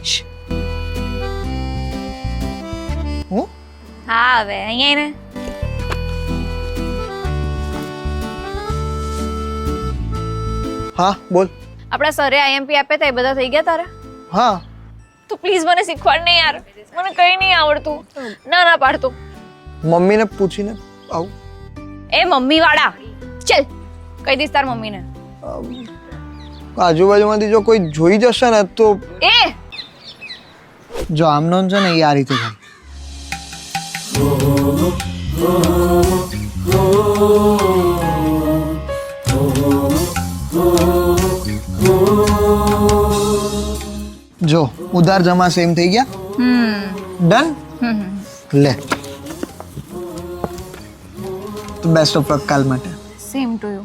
શ્શ. હું હા હવે અહીંયા ને હા બોલ આપણા સરે આઈએમપી આપ્યા હતા એ બધા થઈ ગયા તારા હા તો પ્લીઝ મને શીખવાડ ને યાર મને કઈ નહીં આવડતું ના ના પાડતો મમ્મીને પૂછીને આવું એ મમ્મી વાળા ચલ કહી દઈશ તાર મમ્મીને આજુબાજુમાંથી જો કોઈ જોઈ જશે ને તો એ જો આમનો છે ને એ આ રીતે થાય જો ઉધાર જમા સેમ થઈ ગયા ડન લે તો બેસ્ટ ઓફ લક કાલ માટે સેમ ટુ યુ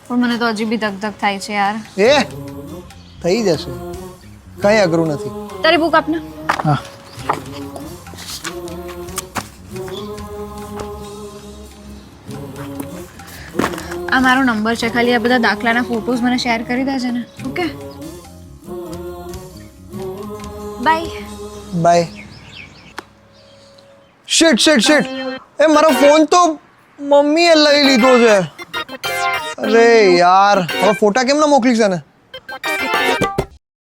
પણ મને તો હજી બી ધક ધક થાય છે યાર એ થઈ જશે કઈ અઘરું નથી તારી બુક આપને હા આ મારો નંબર છે ખાલી આ બધા દાખલાના ફોટોઝ મને શેર કરી દેજે ને okay bye bye shit shit shit એ મારો ફોન તો મમ્મીએ લઈ લીધો છે અરે યાર હવે ફોટા કેમ ના મોકલી છે ને